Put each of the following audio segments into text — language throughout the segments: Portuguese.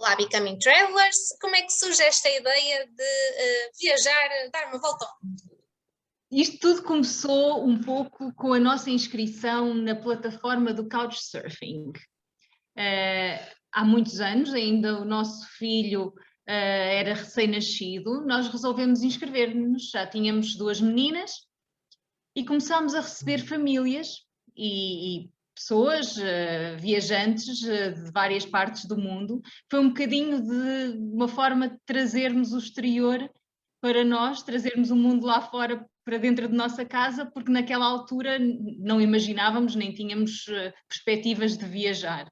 Olá, Becoming Travelers! Como é que surge esta ideia de viajar, dar uma volta ao mundo? Isto tudo começou um pouco com a nossa inscrição na plataforma do Couchsurfing. Há muitos anos, ainda o nosso filho era recém-nascido, nós resolvemos inscrever-nos. Já tínhamos 2 meninas e começámos a receber famílias e pessoas, viajantes de várias partes do mundo. Foi um bocadinho de uma forma de trazermos o exterior para nós, trazermos o mundo lá fora para dentro de nossa casa, porque naquela altura não imaginávamos, nem tínhamos perspectivas de viajar.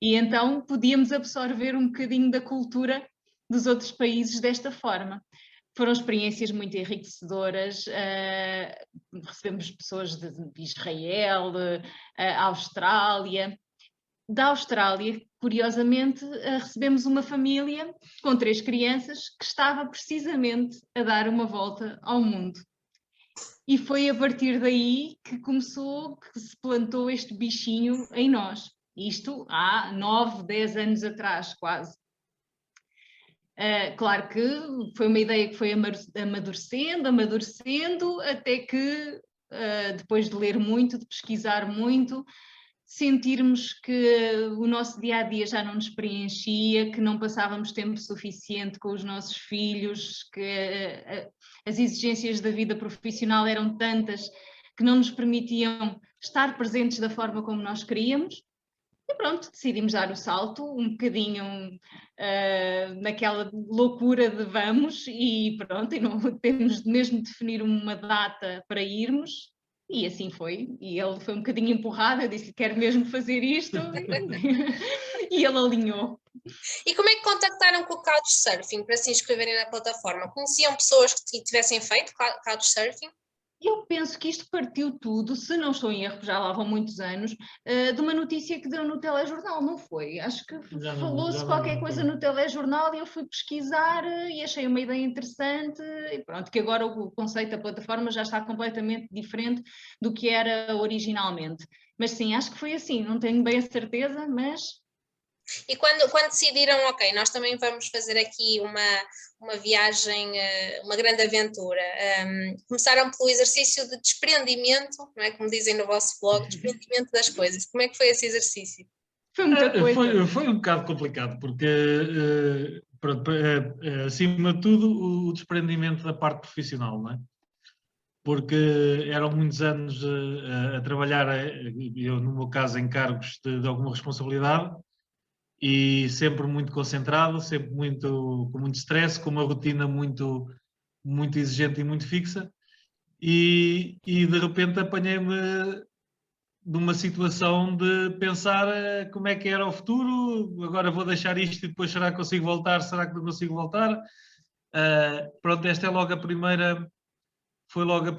E então podíamos absorver um bocadinho da cultura dos outros países desta forma. Foram experiências muito enriquecedoras, recebemos pessoas de Israel, Austrália. Da Austrália, curiosamente, recebemos uma família com 3 crianças que estava precisamente a dar uma volta ao mundo. E foi a partir daí que se plantou este bichinho em nós. Isto há 9, 10 anos atrás, quase. Claro que foi uma ideia que foi amadurecendo, até que, depois de ler muito, de pesquisar muito, sentirmos que o nosso dia-a-dia já não nos preenchia, que não passávamos tempo suficiente com os nossos filhos, que as exigências da vida profissional eram tantas que não nos permitiam estar presentes da forma como nós queríamos. E pronto, decidimos dar o salto, um bocadinho naquela loucura de vamos e pronto, e não temos mesmo de definir uma data para irmos. E assim foi, e ele foi um bocadinho empurrado, eu disse-lhe, quero mesmo fazer isto, e ele alinhou. E como é que contactaram com o Couchsurfing para se inscreverem na plataforma? Conheciam pessoas que tivessem feito Couchsurfing? Eu penso que isto partiu tudo, se não estou em erro, já lá vão muitos anos, de uma notícia que deu no telejornal, não foi? Acho que falou-se qualquer coisa no telejornal e eu fui pesquisar e achei uma ideia interessante e pronto, que agora o conceito da plataforma já está completamente diferente do que era originalmente. Mas sim, acho que foi assim, não tenho bem a certeza, mas... E quando decidiram, ok, nós também vamos fazer aqui uma viagem, uma grande aventura, começaram pelo exercício de desprendimento, não é? Como dizem no vosso blog, desprendimento das coisas. Como é que foi esse exercício? Foi muita coisa. Foi um bocado complicado, porque, pronto, acima de tudo, o desprendimento da parte profissional, não é? Porque eram muitos anos a trabalhar, eu no meu caso, em cargos de alguma responsabilidade, e sempre muito concentrado, sempre com muito stress, com uma rotina muito exigente e muito fixa, e de repente apanhei-me numa situação de pensar como é que era o futuro, agora vou deixar isto e depois será que consigo voltar, será que não consigo voltar? Pronto, esta é logo a primeira, foi logo o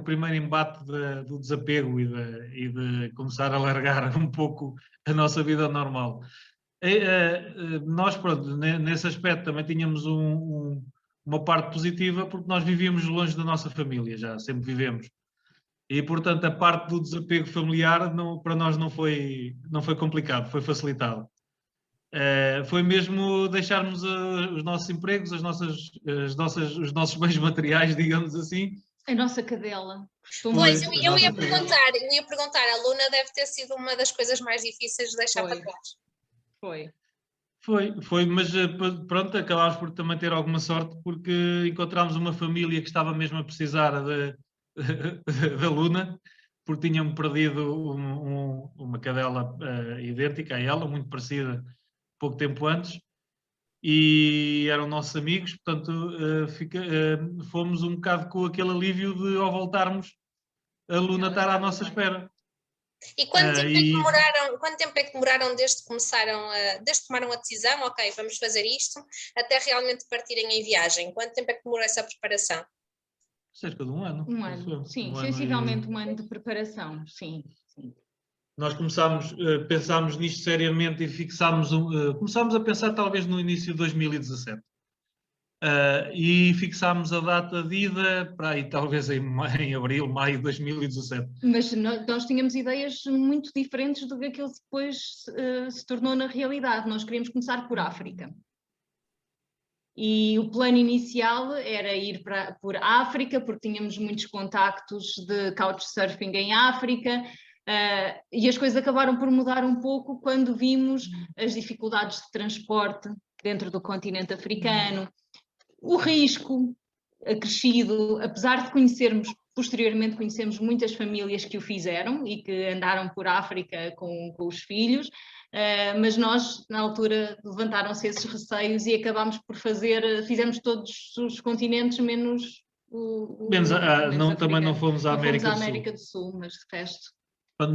primeiro embate do desapego e de começar a largar um pouco a nossa vida normal. Nós, pronto, nesse aspecto também tínhamos uma parte positiva porque nós vivíamos longe da nossa família, já sempre vivemos. E, portanto, a parte do desapego familiar para nós não foi complicado, foi facilitado. Foi mesmo deixarmos os nossos empregos, os nossos bens materiais, digamos assim. A nossa cadela. Pois, eu ia perguntar, a Luna deve ter sido uma das coisas mais difíceis de deixar para trás. Foi, mas pronto, acabámos por também ter alguma sorte porque encontramos uma família que estava mesmo a precisar da Luna, porque tinham perdido uma cadela idêntica a ela, muito parecida, pouco tempo antes, e eram nossos amigos, portanto fomos um bocado com aquele alívio de, ao voltarmos, a Luna estar à nossa espera. E quanto tempo é que demoraram desde que começaram, desde que tomaram a decisão, ok, vamos fazer isto, até realmente partirem em viagem? Quanto tempo é que demorou essa preparação? Cerca de um ano. Um ano, sim, sensivelmente um ano de preparação, sim. Nós pensámos nisto seriamente e começámos a pensar talvez no início de 2017. e fixámos a data de ida para aí talvez em abril, maio de 2017. Mas nós tínhamos ideias muito diferentes do que aquilo que depois se tornou na realidade. Nós queríamos começar por África. E o plano inicial era ir por África, porque tínhamos muitos contactos de couchsurfing em África, e as coisas acabaram por mudar um pouco quando vimos as dificuldades de transporte dentro do continente africano, o risco acrescido, apesar de posteriormente conhecemos muitas famílias que o fizeram e que andaram por África com os filhos, mas nós, na altura, levantaram-se esses receios e acabámos por fizemos todos os continentes menos também não fomos à América do Sul, mas de resto.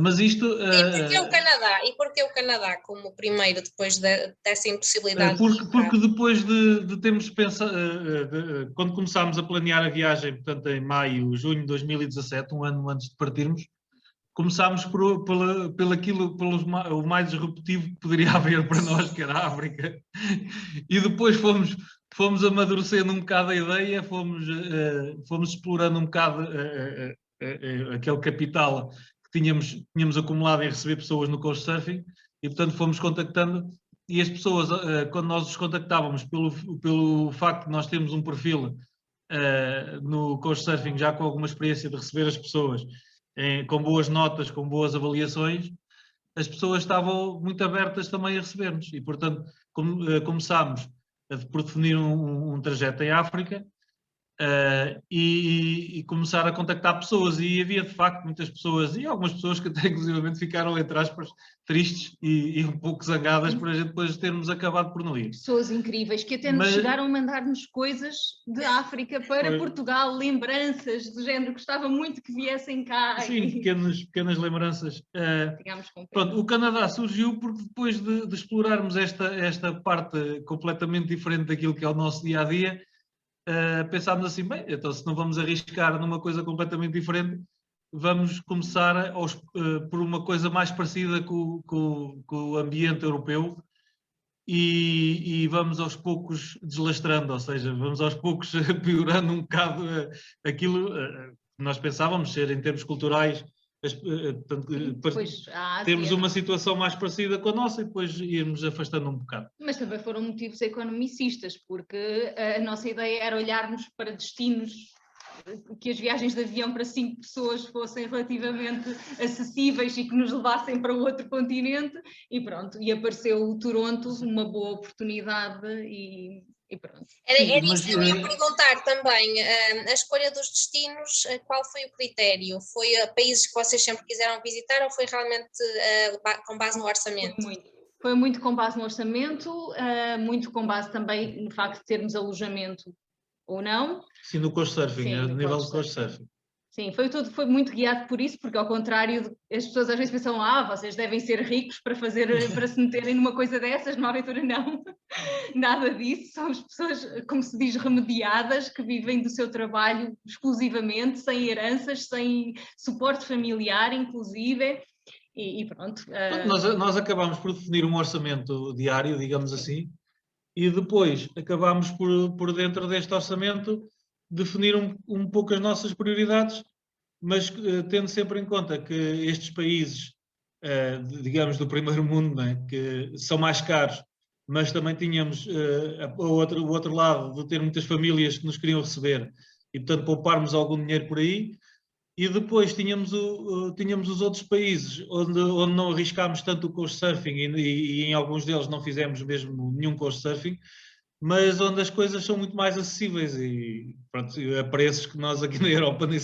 Mas isto... E porquê o Canadá? E porquê o Canadá como primeiro, depois dessa impossibilidade? Porque depois de termos pensado, quando começámos a planear a viagem, portanto em maio, junho de 2017, um ano antes de partirmos, começámos pelo mais disruptivo que poderia haver para nós, que era a África. E depois fomos amadurecendo um bocado a ideia, fomos explorando um bocado aquele capital que tínhamos acumulado em receber pessoas no Couchsurfing, e portanto fomos contactando, e as pessoas, quando nós os contactávamos pelo facto de nós termos um perfil no Couchsurfing já com alguma experiência de receber as pessoas, com boas notas, com boas avaliações, as pessoas estavam muito abertas também a receber-nos, e portanto começámos por definir um trajeto em África, e começar a contactar pessoas, e havia de facto muitas pessoas, e algumas pessoas que até inclusivamente ficaram, entre aspas, tristes e um pouco zangadas por a gente depois termos acabado por não ir. Pessoas incríveis que até nos chegaram a mandar-nos coisas de África para Portugal, lembranças do género, gostava muito que viessem cá. Sim, pequenas lembranças. Pronto, o Canadá surgiu porque depois de explorarmos esta parte completamente diferente daquilo que é o nosso dia-a-dia, pensámos assim, bem, então se não vamos arriscar numa coisa completamente diferente, vamos começar por uma coisa mais parecida com o ambiente europeu, e vamos aos poucos deslastrando, ou seja, vamos aos poucos piorando um bocado aquilo que nós pensávamos ser em termos culturais, termos uma situação mais parecida com a nossa e depois irmos afastando um bocado. Mas também foram motivos economicistas, porque a nossa ideia era olharmos para destinos que as viagens de avião para 5 pessoas fossem relativamente acessíveis e que nos levassem para outro continente, e pronto, e apareceu o Toronto, uma boa oportunidade e pronto. Era isso que eu ia perguntar também, a escolha dos destinos, qual foi o critério? Foi países que vocês sempre quiseram visitar ou foi realmente com base no orçamento? Foi muito com base no orçamento, muito com base também no facto de termos alojamento ou não. Sim, no Couchsurfing, a nível de Couchsurfing. Sim, foi muito guiado por isso, porque ao contrário, as pessoas às vezes pensam, vocês devem ser ricos para se meterem numa coisa dessas, numa aventura, não. Nada disso, somos pessoas, como se diz, remediadas, que vivem do seu trabalho exclusivamente, sem heranças, sem suporte familiar, inclusive, e pronto. Nós acabámos por definir um orçamento diário, digamos assim, e depois acabámos por dentro deste orçamento definir um pouco as nossas prioridades, mas tendo sempre em conta que estes países, digamos, do primeiro mundo, não é? Que são mais caros, mas também tínhamos o outro lado de ter muitas famílias que nos queriam receber e, portanto, pouparmos algum dinheiro por aí. E depois tínhamos os outros países onde não arriscámos tanto o Couchsurfing e em alguns deles não fizemos mesmo nenhum Couchsurfing, mas onde as coisas são muito mais acessíveis e pronto, a preços que nós aqui na Europa nem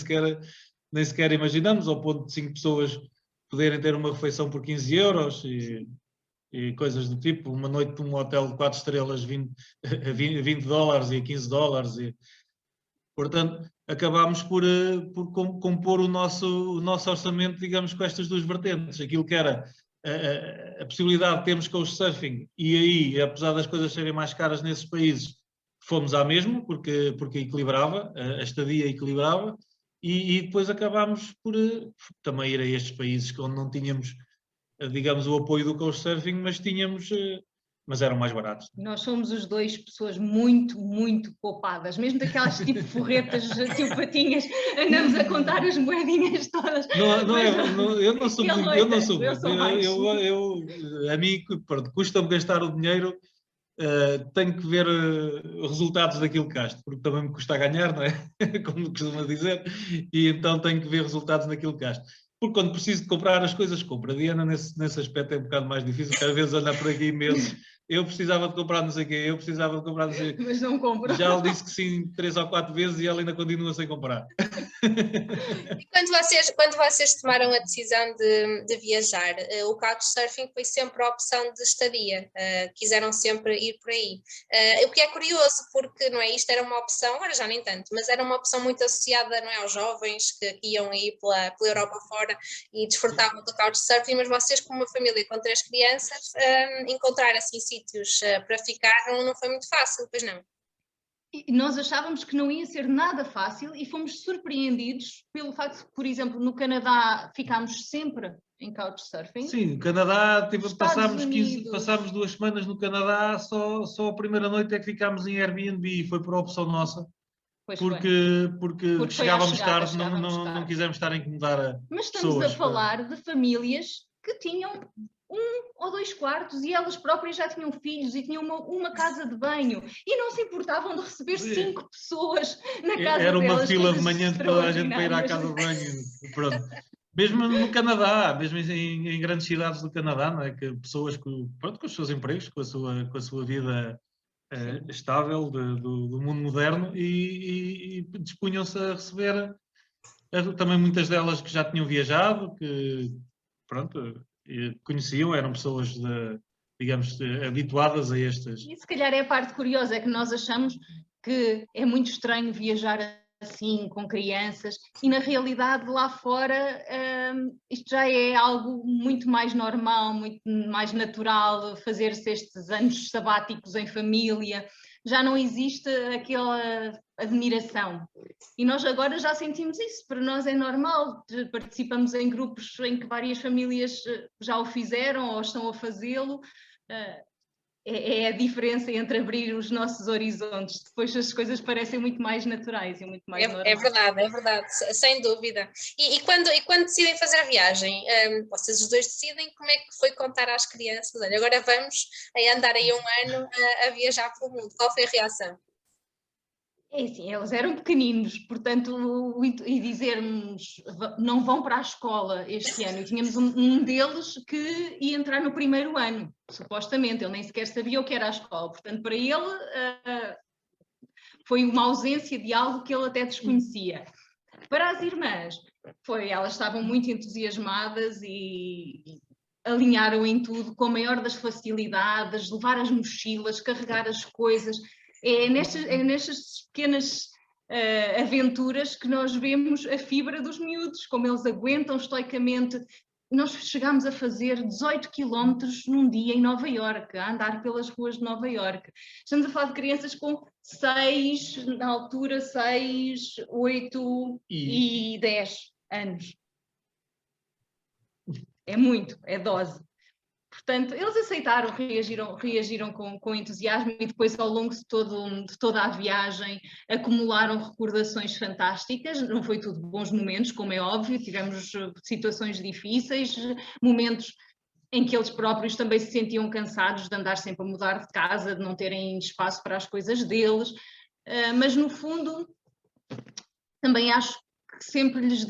sequer imaginamos, ao ponto de 5 pessoas poderem ter uma refeição por 15 euros e coisas do tipo, uma noite num hotel de 4 estrelas $20 e $15. Portanto, acabámos por compor o nosso orçamento, digamos, com estas duas vertentes. Aquilo que era a possibilidade de termos Couchsurfing, e aí, apesar das coisas serem mais caras nesses países, fomos à mesma, porque equilibrava, a estadia equilibrava, e depois acabámos por também ir a estes países onde não tínhamos, digamos, o apoio do Couchsurfing, mas mas eram mais baratos. Nós somos os dois pessoas muito, muito poupadas, mesmo daquelas tipo forretas, tio Patinhas, andamos a contar as moedinhas todas. Eu não sou muito, eu não sou eu muito. sou mais. A mim, pronto, custa-me gastar o dinheiro, tenho que ver resultados daquilo que gasto, porque também me custa ganhar, não é? Como costuma dizer, e então tenho que ver resultados naquilo que gasto. Porque quando preciso de comprar as coisas, compro. A Diana, nesse aspecto, é um bocado mais difícil, porque às vezes anda por aqui meses. Eu precisava de comprar não sei o quê, eu precisava de comprar não sei o quê. Mas não compro. Já lhe disse que sim 3 ou 4 vezes e ela ainda continua sem comprar. E quando vocês tomaram a decisão de viajar, o Couchsurfing foi sempre a opção de estadia, quiseram sempre ir por aí. O que é curioso, porque não é, isto era uma opção, agora já nem tanto, mas era uma opção muito associada, não é, aos jovens que iam aí pela Europa fora e desfrutavam do Couchsurfing, mas vocês, como uma família com 3 crianças, encontrar assim sítios para ficar não foi muito fácil, pois não? E nós achávamos que não ia ser nada fácil e fomos surpreendidos pelo facto de, por exemplo, no Canadá ficámos sempre em Couchsurfing. Sim, no Canadá passámos 2 semanas no Canadá, só a primeira noite é que ficámos em Airbnb e foi por opção nossa. Porque chegávamos tarde, não quisemos estar a incomodar Mas estamos pessoas, a falar de famílias que tinham 1 ou 2 quartos e elas próprias já tinham filhos e tinham uma casa de banho e não se importavam de receber 5 pessoas na casa delas. Era uma fila de manhã de toda a gente para ir à casa de banho. Pronto. Mesmo no Canadá, mesmo em grandes cidades do Canadá, não é? Que pessoas com os seus empregos, com a sua vida estável do mundo moderno e dispunham-se a receber também muitas delas que já tinham viajado, que pronto, conheciam, eram pessoas digamos, habituadas a estas. E se calhar é a parte curiosa, é que nós achamos que é muito estranho viajar assim com crianças e na realidade lá fora isto já é algo muito mais normal, muito mais natural, fazer-se estes anos sabáticos em família, já não existe aquela admiração e nós agora já sentimos isso, para nós é normal, participamos em grupos em que várias famílias já o fizeram ou estão a fazê-lo. É a diferença entre abrir os nossos horizontes. Depois as coisas parecem muito mais naturais e muito mais normais. É verdade, sem dúvida. E quando decidem fazer a viagem, vocês os dois decidem, como é que foi contar às crianças? Olha, agora vamos andar aí 1 ano a viajar pelo mundo. Qual foi a reação? É assim, eles eram pequeninos, portanto, e dizermos não vão para a escola este ano, e tínhamos um deles que ia entrar no 1º ano, supostamente, ele nem sequer sabia o que era a escola, portanto, para ele foi uma ausência de algo que ele até desconhecia. Para as irmãs, elas estavam muito entusiasmadas e alinharam em tudo com a maior das facilidades, levar as mochilas, carregar as coisas. É nestas pequenas aventuras que nós vemos a fibra dos miúdos, como eles aguentam estoicamente. Nós chegámos a fazer 18 quilómetros num dia em Nova Iorque, a andar pelas ruas de Nova Iorque. Estamos a falar de crianças com 6, na altura 6, 8 e 10 anos. É muito, é dose. Portanto, eles aceitaram, reagiram com entusiasmo e depois ao longo de toda a viagem acumularam recordações fantásticas, não foi tudo bons momentos, como é óbvio, tivemos situações difíceis, momentos em que eles próprios também se sentiam cansados de andar sempre a mudar de casa, de não terem espaço para as coisas deles, mas no fundo também acho que sempre lhes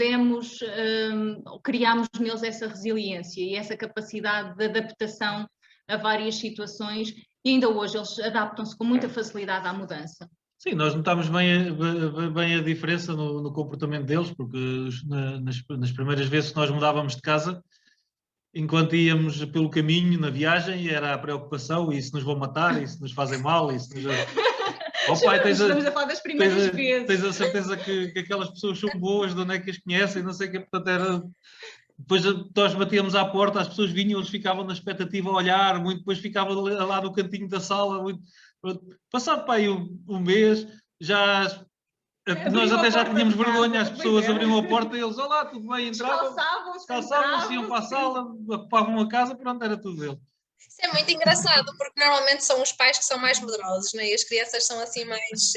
criámos neles essa resiliência e essa capacidade de adaptação a várias situações e ainda hoje eles adaptam-se com muita facilidade à mudança. Sim, nós notámos bem a diferença no comportamento deles, porque nas primeiras vezes que nós mudávamos de casa, enquanto íamos pelo caminho, na viagem, era a preocupação, e se nos vão matar, e se nos fazem mal, e se nos... Estamos a falar das primeiras vezes. Tens a certeza que aquelas pessoas são boas, de onde é que as conhecem, não sei o que, portanto era... Depois nós batíamos à porta, as pessoas vinham, eles ficavam na expectativa a olhar, muito, depois ficavam lá no cantinho da sala, muito... Passado para aí um mês, nós até já tínhamos vergonha, as pessoas abriam a porta e eles, olá, tudo bem, entravam, calçavam-se, iam para a sala, ocupavam a casa, pronto, era tudo dele. Isso é muito engraçado, porque normalmente são os pais que são mais medrosos, né? E as crianças são assim mais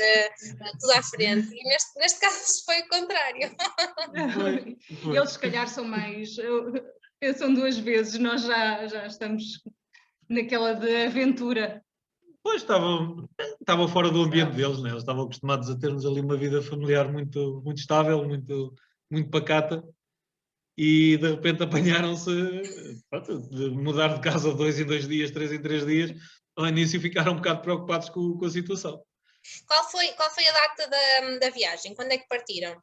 tudo à frente. E neste caso foi o contrário. Eles se calhar são mais, pensam duas vezes, nós já estamos naquela de aventura. Pois estava fora do ambiente deles, né? Eles estavam acostumados a termos ali uma vida familiar muito, muito estável, muito pacata, e de repente apanharam-se, pronto, de mudar de casa 2 em 2 dias, 3 em 3 dias. Ao início ficaram um bocado preocupados com a situação. Qual foi a data da viagem? Quando é que partiram?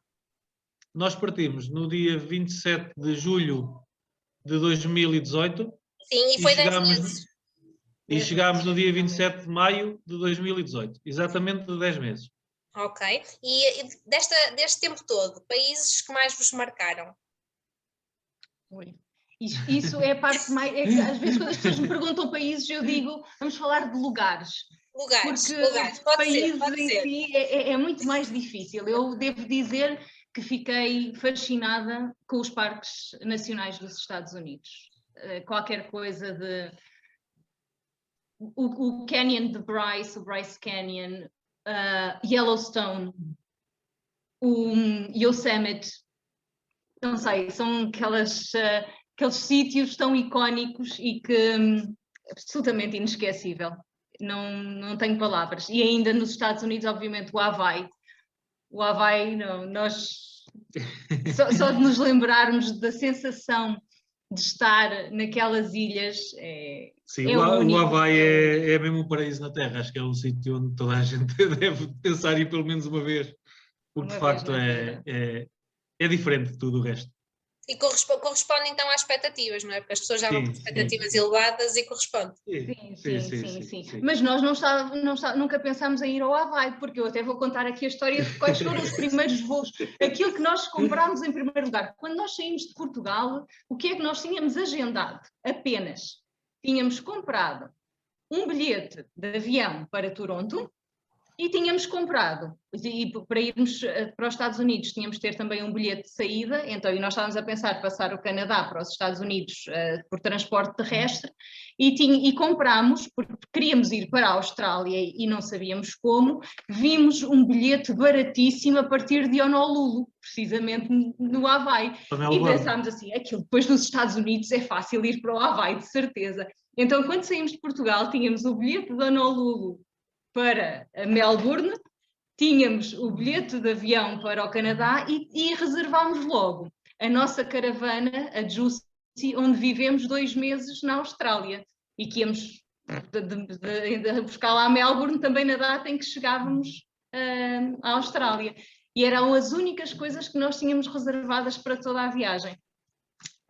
Nós partimos no dia 27 de julho de 2018 Sim, e e foi 10 chegámos, meses. chegámos no dia 27 de maio de 2018, exatamente de 10 meses. Ok. E deste tempo todo, países que mais vos marcaram? Isso é a parte mais. É que às vezes, quando as pessoas me perguntam países, eu digo, vamos falar de lugares. Lugares, Porque pode países ser. em si é muito mais difícil. Eu devo dizer que fiquei fascinada com os parques nacionais dos Estados Unidos. Qualquer coisa de. O Canyon de Bryce, o Bryce Canyon, Yellowstone, o Yosemite, não sei, são aqueles sítios tão icónicos e que absolutamente inesquecível. Não tenho palavras. E ainda nos Estados Unidos, obviamente, o Havaí. O Havaí, não, nós só de nos lembrarmos da sensação de estar naquelas ilhas Sim, é o único. Havaí é mesmo um paraíso na Terra. Acho que é um sítio onde toda a gente deve pensar ir pelo menos uma vez, porque de facto é diferente de tudo o resto. E corresponde então às expectativas, não é? Porque as pessoas já vão com expectativas elevadas e corresponde. Sim. Mas nós nunca pensámos em ir ao Havaí, porque eu até vou contar aqui a história de quais foram os primeiros voos. Aquilo que nós comprámos em primeiro lugar. Quando nós saímos de Portugal, o que é que nós tínhamos agendado? Apenas tínhamos comprado um bilhete de avião para Toronto e tínhamos comprado, e para irmos para os Estados Unidos tínhamos de ter também um bilhete de saída, então nós estávamos a pensar passar o Canadá para os Estados Unidos por transporte terrestre e comprámos, porque queríamos ir para a Austrália e não sabíamos como, vimos um bilhete baratíssimo a partir de Honolulu, precisamente no Havaí, e pensámos assim, aquilo depois dos Estados Unidos é fácil ir para o Havaí, de certeza. Então quando saímos de Portugal tínhamos o bilhete de Honolulu para Melbourne, tínhamos o bilhete de avião para o Canadá e reservámos logo a nossa caravana, a Juicy, onde vivemos 2 meses na Austrália e que íamos de buscar lá a Melbourne também na data em que chegávamos à Austrália. E eram as únicas coisas que nós tínhamos reservadas para toda a viagem.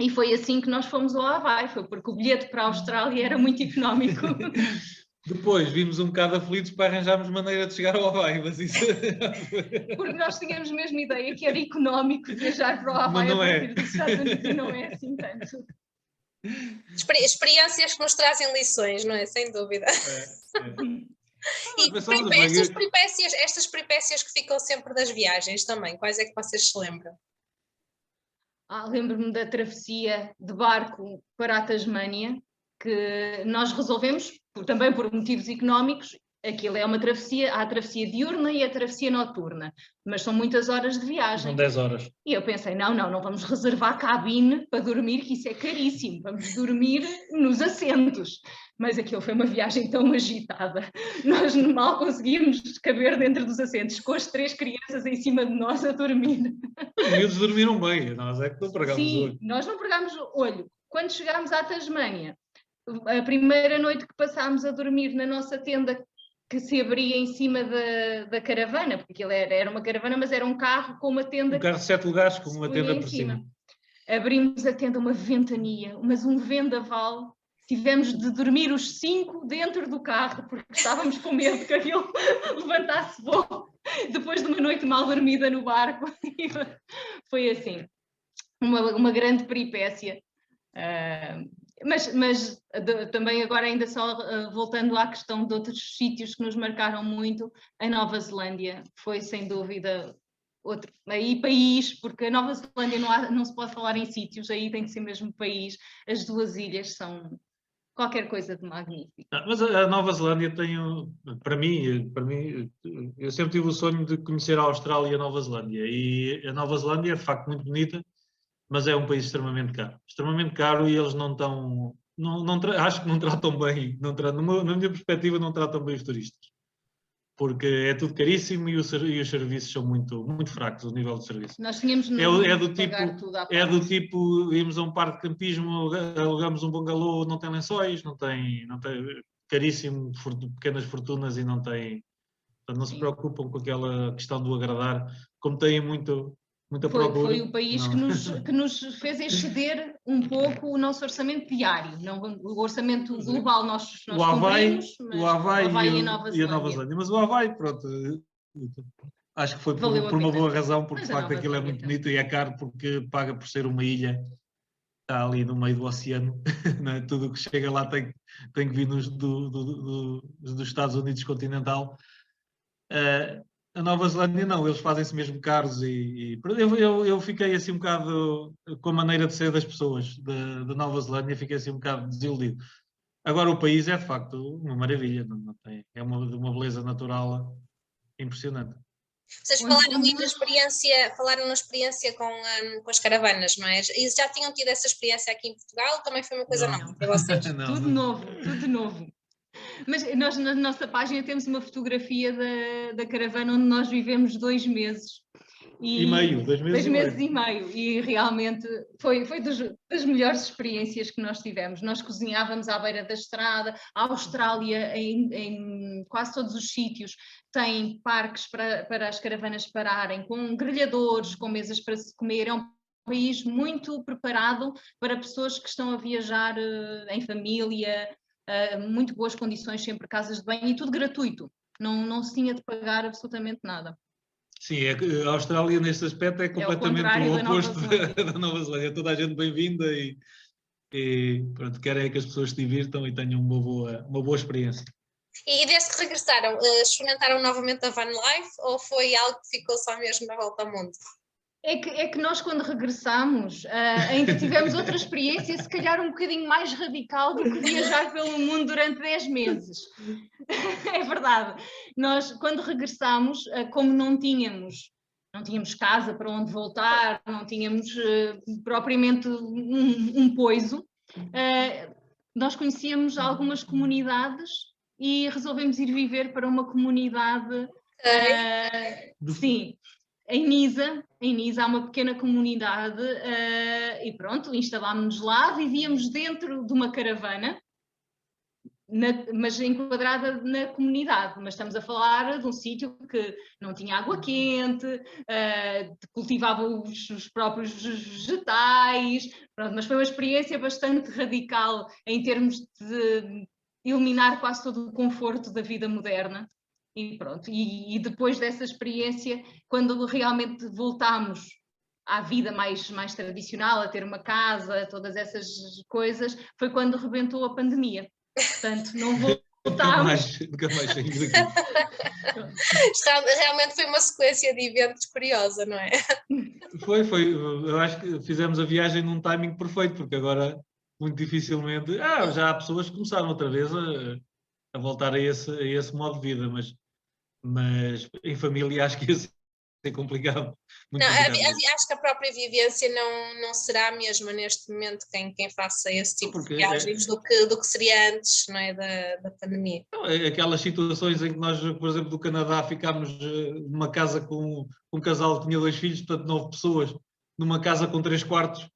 E foi assim que nós fomos ao Havaí, foi porque o bilhete para a Austrália era muito económico. Depois vimos um bocado aflitos para arranjarmos maneira de chegar ao Havaí, mas isso... Porque nós tínhamos mesmo ideia que era económico viajar para o Havaí a partir dos Estados Unidos e não é assim tanto. Experiências que nos trazem lições, não é? Sem dúvida. E estas peripécias que ficam sempre das viagens também, quais é que vocês se lembram? Lembro-me da travessia de barco para a Tasmânia, que nós resolvemos, também por motivos económicos. Aquilo é uma travessia, há a travessia diurna e a travessia noturna, mas são muitas horas de viagem. São 10 horas. E eu pensei, não vamos reservar cabine para dormir, que isso é caríssimo, vamos dormir nos assentos. Mas aquilo foi uma viagem tão agitada, nós mal conseguíamos caber dentro dos assentos, com as 3 crianças em cima de nós a dormir. Os miúdos dormiram bem, nós é que não pregámos o olho. Sim, nós não pregámos o olho. Quando chegámos à Tasmânia, a primeira noite que passámos a dormir na nossa tenda que se abria em cima da caravana, porque aquilo era uma caravana, mas era um carro com uma tenda. Um carro de 7 lugares com uma tenda por cima. Abrimos a tenda, uma ventania, mas um vendaval. Tivemos de dormir os 5 dentro do carro, porque estávamos com medo que aquilo levantasse voo, depois de uma noite mal dormida no barco. Foi assim, uma grande peripécia. Mas também agora ainda só voltando à questão de outros sítios que nos marcaram muito, a Nova Zelândia foi sem dúvida outro país, porque a Nova Zelândia não se pode falar em sítios, aí tem que ser mesmo país. As 2 ilhas são qualquer coisa de magnífico. Mas a Nova Zelândia tem, para mim, eu sempre tive o sonho de conhecer a Austrália e a Nova Zelândia. E a Nova Zelândia é de facto muito bonita, mas é um país extremamente caro. Extremamente caro e eles não estão... acho que não tratam bem, na minha perspectiva, não tratam bem os turistas. Porque é tudo caríssimo e os serviços são muito, muito fracos, o nível de serviço. Nós tínhamos é do tipo, íamos a um parque de campismo, alugamos um bangalô, não tem lençóis, não tem caríssimo, pequenas fortunas e não tem, portanto, não se preocupam com aquela questão do agradar, como têm muita procura. Foi o país que nos fez exceder um pouco o nosso orçamento diário. Não, o orçamento global nós cumprimos, mas o Havaí e a Nova Zelândia. Mas o Havaí, pronto, acho que foi por uma boa razão, porque de facto aquilo é muito bonito e é caro porque paga por ser uma ilha, está ali no meio do oceano, não é? Tudo o que chega lá tem que vir dos Estados Unidos continental. A Nova Zelândia não, eles fazem-se mesmo caros e eu fiquei assim um bocado com a maneira de ser das pessoas da Nova Zelândia, fiquei assim um bocado desiludido. Agora o país é de facto uma maravilha, não tem, é uma beleza natural impressionante. Vocês falaram na experiência com as caravanas, não é? E já tinham tido essa experiência aqui em Portugal? Também foi uma coisa nova para vocês? Tudo novo. Mas nós na nossa página temos uma fotografia da caravana onde nós vivemos 2 meses. E meio, 2 meses, 2 meses e meio. E realmente foi das melhores experiências que nós tivemos. Nós cozinhávamos à beira da estrada. A Austrália, em quase todos os sítios, tem parques para as caravanas pararem, com grelhadores, com mesas para se comer. É um país muito preparado para pessoas que estão a viajar em família. Muito boas condições, sempre casas de banho e tudo gratuito, não se tinha de pagar absolutamente nada. Sim, a Austrália neste aspecto é completamente o oposto da Nova Zelândia. Toda a gente bem-vinda e pronto, querem que as pessoas se divirtam e tenham uma boa experiência. E desde que regressaram, experimentaram novamente a van life ou foi algo que ficou só mesmo na volta ao mundo? É que nós, quando regressamos, ainda tivemos outra experiência, se calhar um bocadinho mais radical do que viajar pelo mundo durante 10 meses. É verdade. Nós, quando regressamos, como não tínhamos casa para onde voltar, não tínhamos propriamente um poiso, nós conhecíamos algumas comunidades e resolvemos ir viver para uma comunidade, sim, em Nisa há uma pequena comunidade e pronto, instalámos-nos lá, vivíamos dentro de uma caravana, mas enquadrada na comunidade, mas estamos a falar de um sítio que não tinha água quente, cultivava os próprios vegetais, pronto, mas foi uma experiência bastante radical em termos de eliminar quase todo o conforto da vida moderna. E pronto, e depois dessa experiência, quando realmente voltámos à vida mais tradicional, a ter uma casa, todas essas coisas, foi quando rebentou a pandemia. Portanto, não voltámos. Nunca mais saímos daqui. Realmente foi uma sequência de eventos curiosa, não é? Foi. Eu acho que fizemos a viagem num timing perfeito, porque agora, muito dificilmente... já há pessoas que começaram outra vez a voltar a esse modo de vida, mas em família acho que ia ser complicado. Acho que a própria vivência não será a mesma neste momento quem faça esse tipo de viagens do que seria antes, não é, da pandemia. Aquelas situações em que nós, por exemplo, do Canadá, ficámos numa casa com um casal que tinha 2 filhos, portanto 9 pessoas, numa casa com 3 quartos.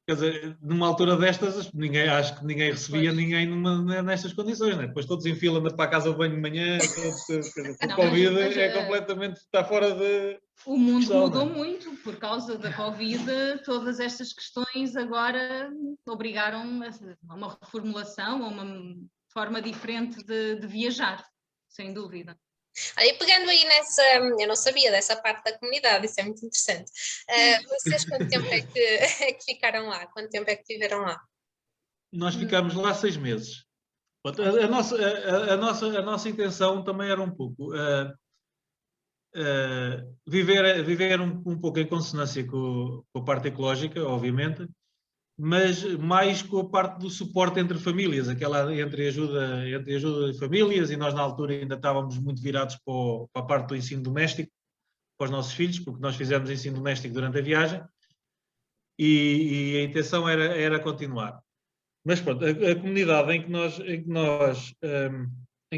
Quer dizer, numa altura destas, acho que ninguém recebia ninguém nestas condições, né? Depois todos em fila para a casa de banho de manhã, o Covid completamente, está fora de... O mundo mudou muito por causa da Covid, todas estas questões agora obrigaram a uma reformulação, a uma forma diferente de viajar, sem dúvida. E pegando aí eu não sabia dessa parte da comunidade, isso é muito interessante. Vocês quanto tempo é que ficaram lá? Quanto tempo é que viveram lá? Nós ficámos lá 6 meses. A nossa intenção também era um pouco viver um pouco em consonância com a parte ecológica, obviamente, mas mais com a parte do suporte entre famílias, aquela entre ajuda de famílias, e nós na altura ainda estávamos muito virados para a parte do ensino doméstico, para os nossos filhos, porque nós fizemos ensino doméstico durante a viagem, e a intenção era continuar. Mas pronto, a comunidade em que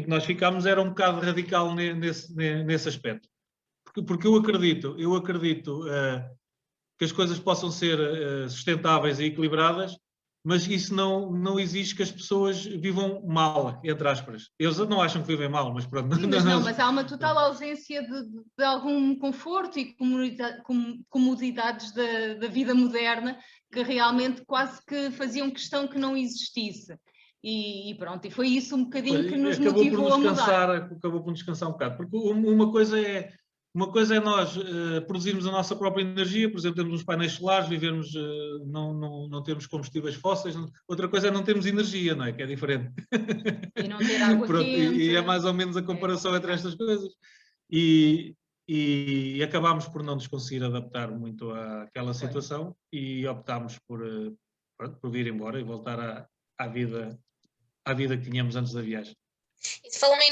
nós ficámos era um bocado radical nesse aspecto. Porque eu acredito que as coisas possam ser sustentáveis e equilibradas, mas isso não exige que as pessoas vivam mal, entre aspas. Eles não acham que vivem mal, mas pronto. Sim, mas há uma total ausência de algum conforto e comodidades da vida moderna que realmente quase que faziam questão que não existisse. E pronto, e foi isso um bocadinho que nos motivou a mudar. Acabou por nos cansar um bocado, porque uma coisa é nós produzirmos a nossa própria energia, por exemplo, temos uns painéis solares, vivermos, não temos combustíveis fósseis. Outra coisa é não termos energia, não é? Que é diferente. E não ter água Pronto, quente. e é mais ou menos a comparação entre estas coisas. E acabámos por não nos conseguir adaptar muito àquela situação e optámos por vir embora e voltar à vida que tínhamos antes da viagem. Falou-me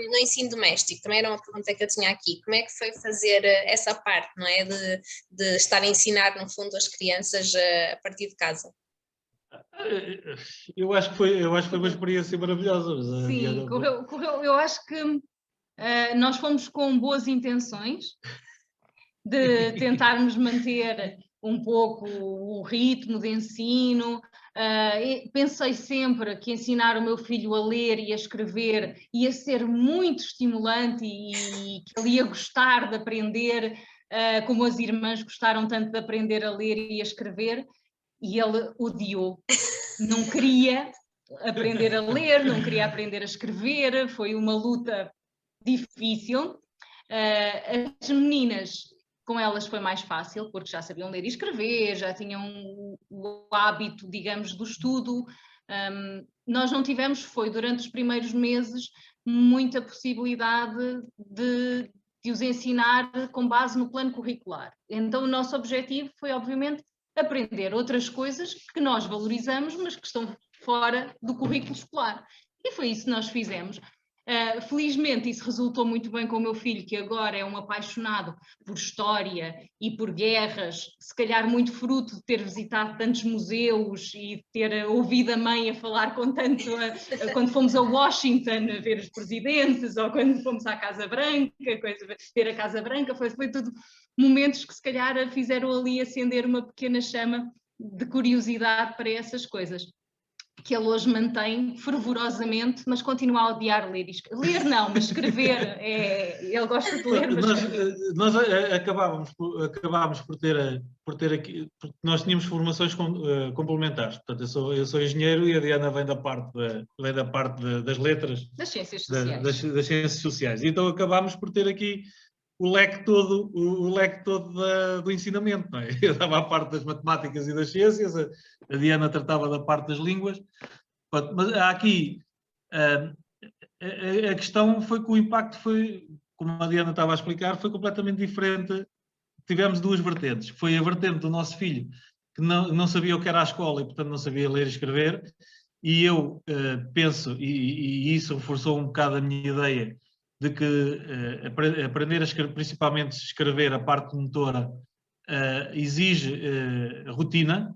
no ensino doméstico, também era uma pergunta que eu tinha aqui. Como é que foi fazer essa parte, não é? De estar a ensinar, no fundo, as crianças a partir de casa? Eu acho que foi uma experiência maravilhosa. Sim, correu. Eu acho que nós fomos com boas intenções de tentarmos manter um pouco o ritmo de ensino. Pensei sempre que ensinar o meu filho a ler e a escrever ia ser muito estimulante e que ele ia gostar de aprender, como as irmãs gostaram tanto de aprender a ler e a escrever, e ele odiou. Não queria aprender a ler, não queria aprender a escrever, foi uma luta difícil. As meninas, com elas foi mais fácil, porque já sabiam ler e escrever, já tinham o hábito, digamos, do estudo. Nós não tivemos, foi durante os primeiros meses, muita possibilidade de os ensinar com base no plano curricular. Então o nosso objetivo foi, obviamente, aprender outras coisas que nós valorizamos, mas que estão fora do currículo escolar. E foi isso que nós fizemos. Felizmente isso resultou muito bem com o meu filho, que agora é um apaixonado por história e por guerras, se calhar muito fruto de ter visitado tantos museus e ter ouvido a mãe a falar com tanto, quando fomos a Washington a ver os presidentes, ou quando fomos à Casa Branca, ver a Casa Branca, foi tudo momentos que se calhar fizeram ali acender uma pequena chama de curiosidade para essas coisas, que ele hoje mantém fervorosamente, mas continua a odiar ler. Ler não, mas escrever, ele gosta de ler, mas nós acabámos por ter aqui, porque nós tínhamos formações complementares. Portanto, eu sou engenheiro e a Diana vem da parte das letras. Das ciências sociais. Das ciências sociais. Então acabámos por ter aqui o leque todo do ensinamento, não é? Eu dava a parte das matemáticas e das ciências, a Diana tratava da parte das línguas, mas há aqui, a questão foi que o impacto foi, como a Diana estava a explicar, foi completamente diferente. Tivemos duas vertentes. Foi a vertente do nosso filho, que não sabia o que era a escola e, portanto, não sabia ler e escrever, e eu penso, e isso reforçou um bocado a minha ideia, de que aprender a escrever, principalmente escrever a parte motora, exige rotina,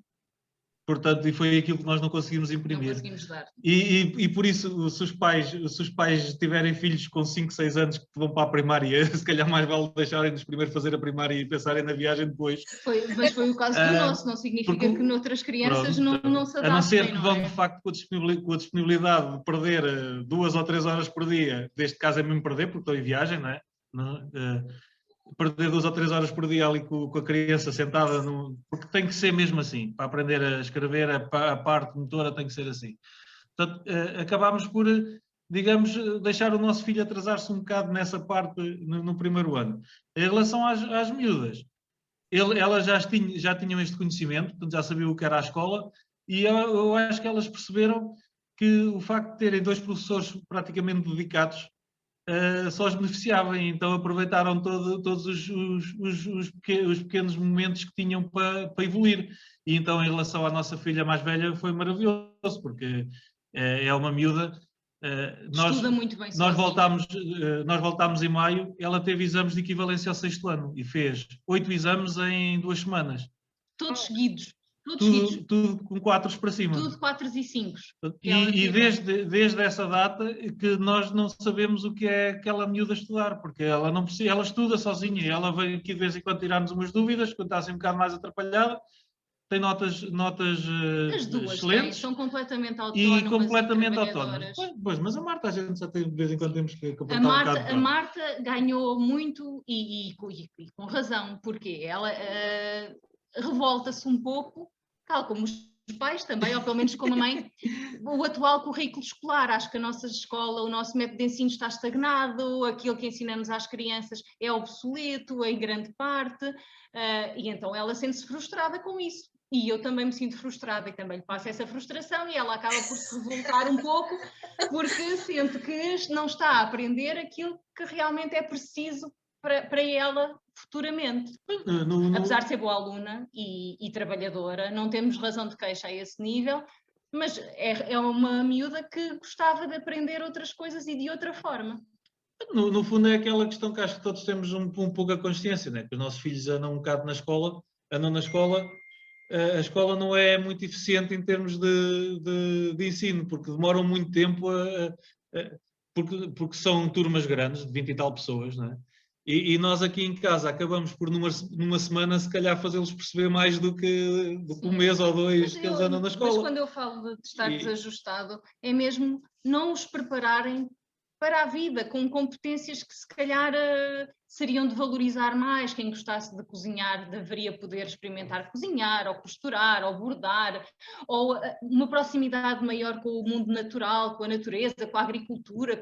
portanto, e foi aquilo que nós não conseguimos imprimir. Não conseguimos dar. E por isso, se os pais tiverem filhos com 5, 6 anos que vão para a primária, se calhar mais vale deixarem-nos primeiro fazer a primária e pensarem na viagem depois. Mas foi o caso do nosso, não significa que noutras crianças não se adaptem. A não ser que vão, de facto, com a disponibilidade de perder 2 ou 3 horas por dia, deste caso é mesmo perder, porque estou em viagem, não é? Perder 2 ou 3 horas por dia ali com a criança sentada, porque tem que ser mesmo assim, para aprender a escrever, a parte motora tem que ser assim. Portanto, acabámos por, digamos, deixar o nosso filho atrasar-se um bocado nessa parte no primeiro ano. Em relação às miúdas, elas já tinham este conhecimento, portanto já sabiam o que era a escola, e eu acho que elas perceberam que o facto de terem 2 professores praticamente dedicados só os beneficiava, e então aproveitaram todos os pequenos momentos que tinham para evoluir. E então, em relação à nossa filha mais velha, foi maravilhoso, porque é uma miúda. Estuda muito bem nós sozinha. nós voltámos em maio, ela teve exames de equivalência ao 6º ano e fez 8 exames em 2 semanas. Todos seguidos. Todos seguidos. Tudo com 4 para cima. Tudo 4 e 5. E desde essa data que nós não sabemos o que é aquela miúda estudar, porque ela não precisa, ela estuda sozinha, e ela veio aqui de vez em quando tirar-nos umas dúvidas, quando está assim um bocado mais atrapalhada, tem notas As duas excelentes. São completamente autónomas e completamente autónomas. trabalhadoras. Pois, mas a Marta, a gente já tem, de vez em quando temos que apertar A um bocado. Marta ganhou muito e com razão, porque ela revolta-se um pouco, tal como os pais também, ou pelo menos como a mãe, o atual currículo escolar. Acho que a nossa escola, o nosso método de ensino está estagnado, aquilo que ensinamos às crianças é obsoleto em grande parte, e então ela sente-se frustrada com isso. E eu também me sinto frustrada e também lhe passo essa frustração, e ela acaba por se revoltar um pouco, porque sente que não está a aprender aquilo que realmente é preciso para ela futuramente. Apesar de ser boa aluna e trabalhadora, não temos razão de queixa a esse nível, mas é uma miúda que gostava de aprender outras coisas e de outra forma. No fundo é aquela questão que acho que todos temos um pouco a consciência, né? Que os nossos filhos andam um bocado na escola, a escola não é muito eficiente em termos de ensino, porque demoram muito tempo, porque são turmas grandes, de 20 e tal pessoas, não é? E nós aqui em casa acabamos por numa semana se calhar fazê-los perceber mais do que um mês ou dois que eles andam na escola. Mas quando eu falo de estar desajustado, é mesmo não os prepararem para a vida, com competências que se calhar seriam de valorizar mais. Quem gostasse de cozinhar deveria poder experimentar cozinhar, ou costurar, ou bordar, ou uma proximidade maior com o mundo natural, com a natureza, com a agricultura,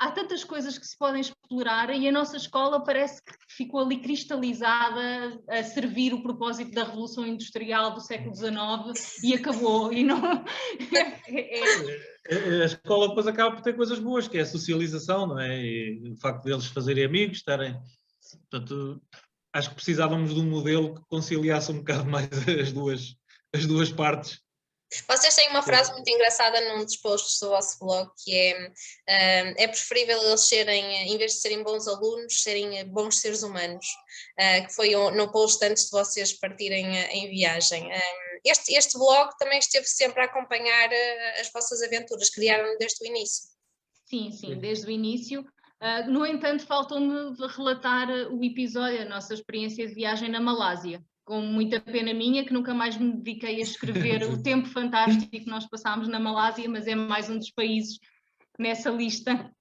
Há tantas coisas que se podem explorar, e a nossa escola parece que ficou ali cristalizada a servir o propósito da Revolução Industrial do século XIX e acabou. E não... A escola depois acaba por ter coisas boas, que é a socialização, não é? E o facto deles fazerem amigos, estarem... Portanto, acho que precisávamos de um modelo que conciliasse um bocado mais as duas partes. Vocês têm uma frase muito engraçada num dos posts do vosso blog, que é preferível eles serem, em vez de serem bons alunos, serem bons seres humanos, que foi no post antes de vocês partirem em viagem. Este blog também esteve sempre a acompanhar as vossas aventuras, criaram desde o início. Sim, desde o início. No entanto, faltou-me relatar o episódio, a nossa experiência de viagem na Malásia. Com muita pena minha, que nunca mais me dediquei a escrever o tempo fantástico que nós passámos na Malásia, mas é mais um dos países nessa lista.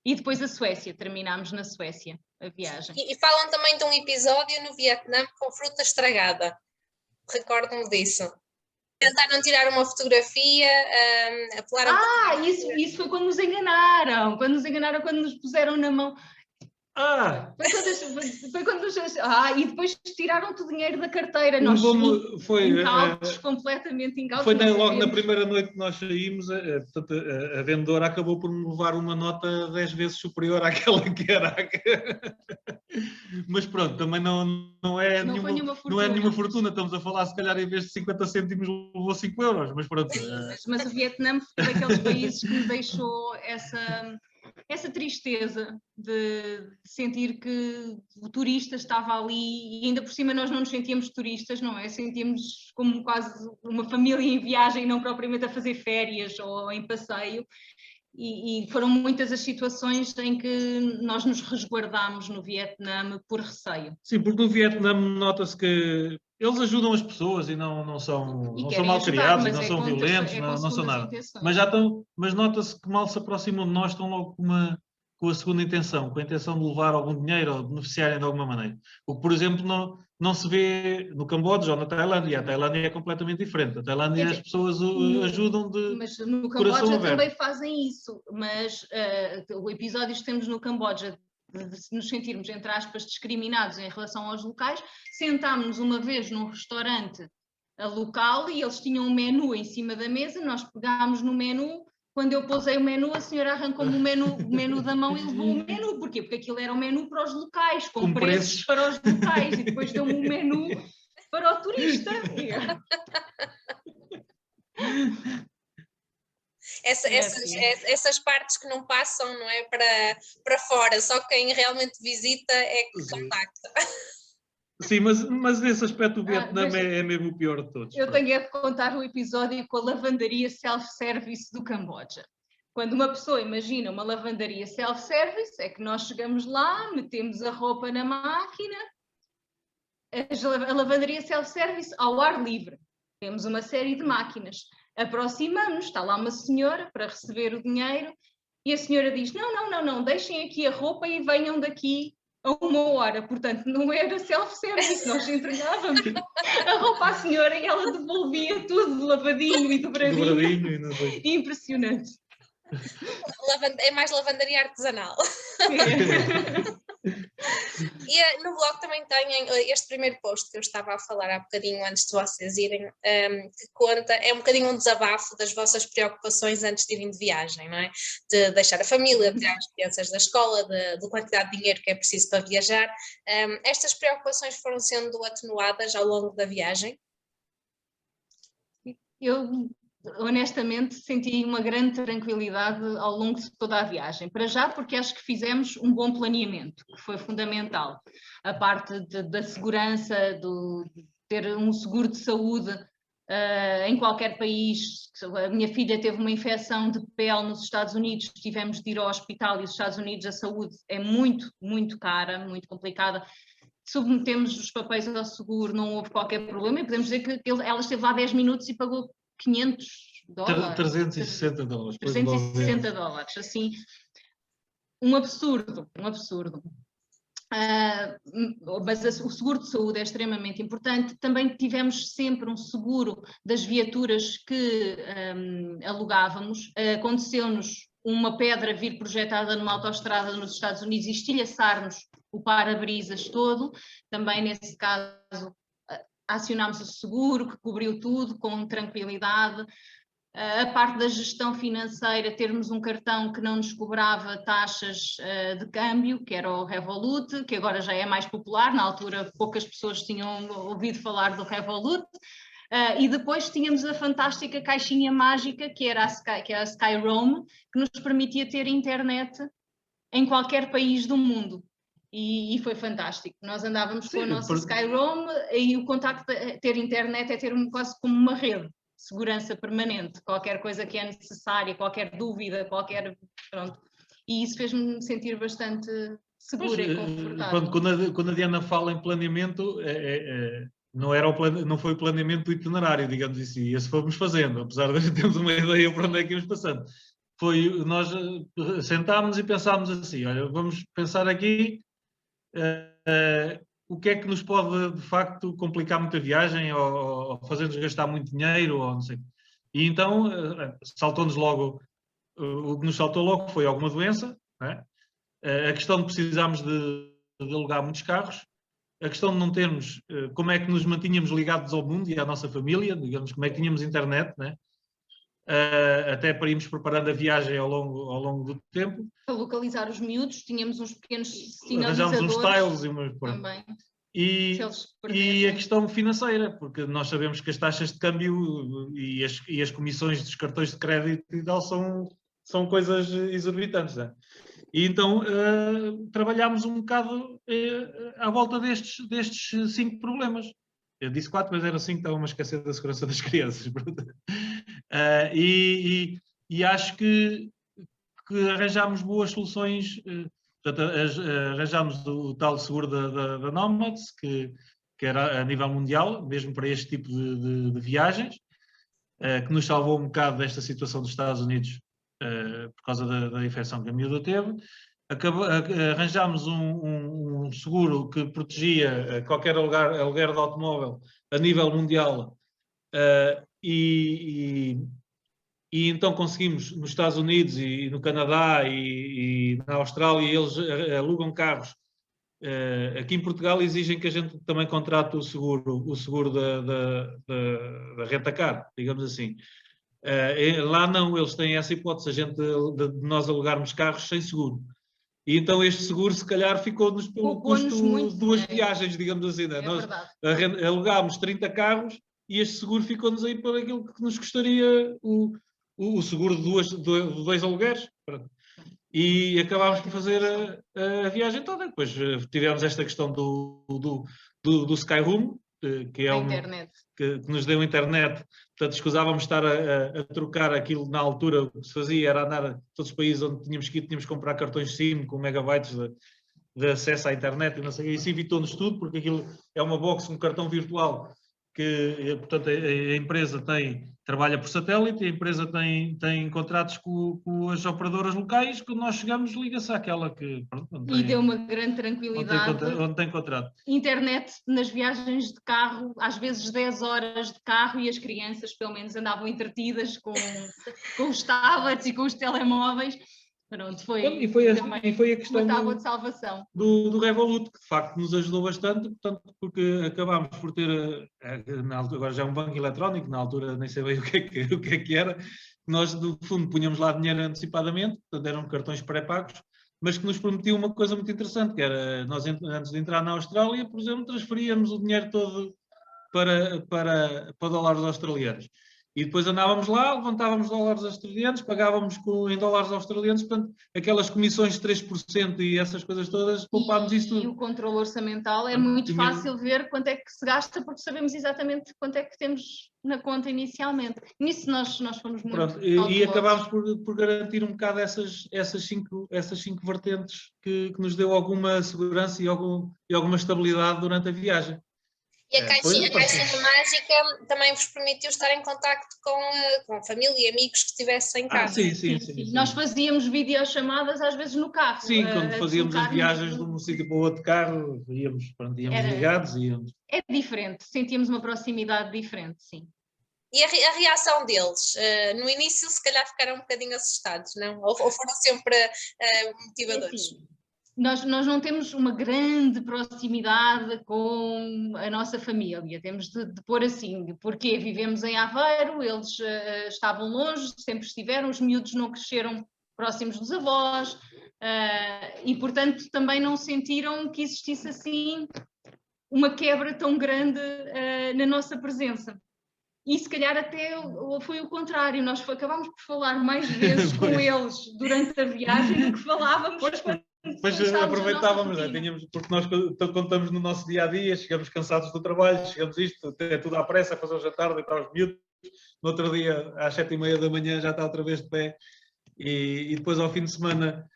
E depois a Suécia, terminámos na Suécia a viagem. E falam também de um episódio no Vietnã com fruta estragada. Recordo-me disso. Tentaram tirar uma fotografia, apelaram... Isso foi quando nos enganaram. Quando nos puseram na mão... Foi quando e depois tiraram-te o dinheiro da carteira. Nós incautos, completamente incautos. Foi logo na primeira noite que nós saímos, a vendedora acabou por me levar uma nota 10 vezes superior àquela que era. Mas pronto, também não é nenhuma fortuna. Estamos a falar, se calhar, em vez de 50 cêntimos, levou 5 euros. Mas pronto. Mas o Vietnã foi daqueles países que me deixou essa tristeza de sentir que o turista estava ali, e ainda por cima nós não nos sentíamos turistas, não é? Sentíamos como quase uma família em viagem, não propriamente a fazer férias ou em passeio, e foram muitas as situações em que nós nos resguardámos no Vietnã por receio. Sim, porque no Vietnã nota-se que eles ajudam as pessoas e não são mal criados, não são violentos, não são nada. Mas nota-se que mal se aproximam de nós, estão logo com a segunda intenção, com a intenção de levar algum dinheiro ou de beneficiarem de alguma maneira. O que, por exemplo, não se vê no Camboja ou na Tailândia. A Tailândia é completamente diferente. A Tailândia as pessoas ajudam de Mas no Camboja também fazem isso. Mas o episódio que temos no Camboja, de nos sentirmos, entre aspas, discriminados em relação aos locais, sentámos-nos uma vez num restaurante local e eles tinham um menu em cima da mesa, nós pegámos no menu quando eu pousei o menu, a senhora arrancou-me o menu da mão e levou o menu. Porquê? Porque aquilo era o menu para os locais, com preços para os locais, e depois deu-me o menu para o turista. Essas partes que não passam, não é, para fora, só quem realmente visita é que contacta. Sim, mas nesse aspecto o Vietnã é mesmo o pior de todos. Eu tenho a contar o episódio com a lavandaria self-service do Camboja. Quando uma pessoa imagina uma lavandaria self-service, é que nós chegamos lá, metemos a roupa na máquina, a lavandaria self-service ao ar livre. Temos uma série de máquinas. Aproximamos, está lá uma senhora para receber o dinheiro e a senhora diz, não, deixem aqui a roupa e venham daqui a 1 hora. Portanto, não era self-service, nós entregávamos a roupa à senhora e ela devolvia tudo lavadinho e dobradinho. Impressionante. É mais lavandaria artesanal. E no blog também tem este primeiro post que eu estava a falar há bocadinho antes de vocês irem, que conta, é um bocadinho um desabafo das vossas preocupações antes de irem de viagem, não é? De deixar a família, de tirar as crianças da escola, da quantidade de dinheiro que é preciso para viajar. Estas preocupações foram sendo atenuadas ao longo da viagem? Eu honestamente senti uma grande tranquilidade ao longo de toda a viagem, para já porque acho que fizemos um bom planeamento, que foi fundamental, a parte da segurança, de ter um seguro de saúde em qualquer país. A minha filha teve uma infecção de pele nos Estados Unidos, tivemos de ir ao hospital e nos Estados Unidos a saúde é muito, muito cara, muito complicada. Submetemos os papéis ao seguro, não houve qualquer problema, e podemos dizer que ela esteve lá 10 minutos e pagou $500. 360 dólares. 360 dólares, assim, um absurdo. Mas o seguro de saúde é extremamente importante. Também tivemos sempre um seguro das viaturas que alugávamos. Aconteceu-nos uma pedra vir projetada numa autoestrada nos Estados Unidos e estilhaçar-nos o para-brisas todo. Também nesse caso acionámos o seguro que cobriu tudo com tranquilidade. A parte da gestão financeira, termos um cartão que não nos cobrava taxas de câmbio, que era o Revolut, que agora já é mais popular, na altura poucas pessoas tinham ouvido falar do Revolut. E depois tínhamos a fantástica caixinha mágica, que era a SkyRoam, que nos permitia ter internet em qualquer país do mundo. E foi fantástico. Nós andávamos com a nossa SkyRoam e o contacto, ter internet é ter quase como uma rede. Segurança permanente, qualquer coisa que é necessária, qualquer dúvida, pronto. E isso fez-me sentir bastante segura e confortável. Quando a Diana fala em planeamento, não foi o planeamento do itinerário, digamos assim, esse fomos fazendo, apesar de termos uma ideia para onde é que íamos passando. Nós sentámos e pensámos assim, olha, vamos pensar aqui o que é que nos pode, de facto, complicar muito a viagem ou fazer-nos gastar muito dinheiro, ou não sei. E então, saltou-nos logo, o que nos saltou logo foi alguma doença, não é? A questão de precisarmos de alugar muitos carros, a questão de não termos, como é que nos mantínhamos ligados ao mundo e à nossa família, digamos, como é que tínhamos internet, não é? Até para irmos preparando a viagem ao longo do tempo. Para localizar os miúdos, tínhamos uns pequenos sinalizadores. Arranjámos uns tiles também. E a questão financeira, porque nós sabemos que as taxas de câmbio e as comissões dos cartões de crédito e tal são coisas exorbitantes. Não é? E então trabalhámos um bocado à volta destes 5 problemas. Eu disse 4, mas eram 5, estava-me a esquecer da segurança das crianças. E acho que arranjámos boas soluções. Portanto, arranjámos o tal seguro da Nomads, que era a nível mundial, mesmo para este tipo de viagens, que nos salvou um bocado desta situação dos Estados Unidos por causa da infecção que a miúda teve. Arranjámos um seguro que protegia qualquer aluguer de automóvel a nível mundial e então conseguimos nos Estados Unidos e no Canadá e na Austrália, eles alugam carros. Aqui em Portugal exigem que a gente também contrate o seguro da renta-car, digamos assim. Lá não, eles têm essa hipótese, de nós alugarmos carros sem seguro. E então este seguro, se calhar, ficou-nos pelo custo de 2 viagens, digamos assim. Né? Nós alugámos 30 carros e este seguro ficou-nos aí por aquilo que nos custaria o seguro de 2 alugueres. E acabámos por fazer a viagem toda. Depois tivemos esta questão do Skyroom, que é que nos deu internet. Portanto, escusávamos estar a trocar aquilo na altura. O que se fazia era andar a todos os países onde tínhamos que ir, tínhamos que comprar cartões SIM com megabytes de acesso à internet e não sei. Isso evitou-nos tudo, porque aquilo é uma box, um cartão virtual que, portanto, a empresa trabalha por satélite, a empresa tem contratos com as operadoras locais, quando nós chegamos liga-se àquela que... Pronto, e deu uma grande tranquilidade. Onde tem contrato. Internet nas viagens de carro, às vezes 10 horas de carro, e as crianças pelo menos andavam entretidas com os tablets e com os telemóveis. Pronto, foi a questão uma tábua de salvação. Do Revolut, que de facto nos ajudou bastante, portanto, porque acabámos por ter, agora já é um banco eletrónico, na altura nem sei bem o que é que era, nós no fundo punhamos lá dinheiro antecipadamente, portanto eram cartões pré-pagos, mas que nos permitiu uma coisa muito interessante, que era, nós antes de entrar na Austrália, por exemplo, transferíamos o dinheiro todo para dólares australianos. E depois andávamos lá, levantávamos dólares australianos, pagávamos em dólares australianos, portanto, aquelas comissões de 3% e essas coisas todas, poupámos isso tudo. E o controle orçamental é muito fácil ver quanto é que se gasta, porque sabemos exatamente quanto é que temos na conta inicialmente. Nisso nós fomos muito cautelosos. E acabámos por garantir um bocado essas cinco vertentes que nos deu alguma segurança e alguma estabilidade durante a viagem. E a caixinha mágica também vos permitiu estar em contacto com família e amigos que estivessem em casa. Sim. Nós fazíamos videochamadas às vezes no carro. Sim, quando fazíamos as viagens de um sítio para o outro carro, íamos ligados e íamos. É diferente, sentíamos uma proximidade diferente, sim. E a reação deles? No início se calhar ficaram um bocadinho assustados, não? Ou foram sempre motivadores? Sim. Nós não temos uma grande proximidade com a nossa família, temos de pôr assim, porque vivemos em Aveiro, eles estavam longe, sempre estiveram, os miúdos não cresceram próximos dos avós, e portanto também não sentiram que existisse assim uma quebra tão grande na nossa presença. E se calhar até foi o contrário, nós acabámos por falar mais vezes com eles durante a viagem do que falávamos quando... Depois aproveitávamos, porque nós contamos no nosso dia-a-dia, chegamos cansados do trabalho, chegamos é tudo à pressa, a fazer o jantar, deitar os miúdos, no outro dia às 7h30 da manhã já está outra vez de pé, e depois ao fim de semana,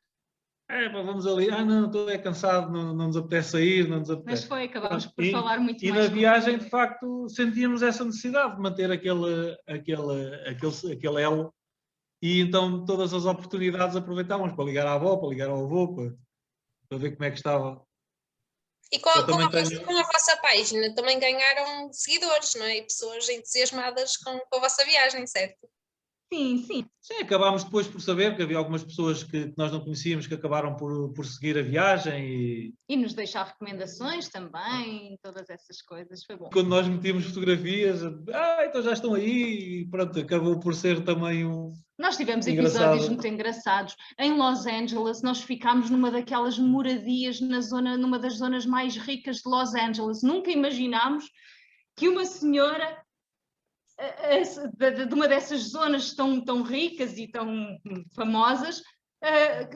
vamos ali, não, estou cansado, não nos apetece sair, não nos apetece. Mas acabámos por falar muito mais. E na viagem, de facto, sentíamos essa necessidade de manter aquele elo. E então todas as oportunidades aproveitávamos para ligar à avó, para ligar ao avô, para ver como é que estava. E com a vossa página também ganharam seguidores, não é? E pessoas entusiasmadas com a vossa viagem, certo? Sim, acabámos depois por saber que havia algumas pessoas que nós não conhecíamos que acabaram por seguir a viagem. E nos deixar recomendações também, todas essas coisas, foi bom. Quando nós metíamos fotografias, então já estão aí, e pronto, acabou por ser também Nós tivemos episódios muito engraçados. Em Los Angeles, nós ficámos numa daquelas moradias numa das zonas mais ricas de Los Angeles. Nunca imaginámos que uma senhora de uma dessas zonas tão ricas e tão famosas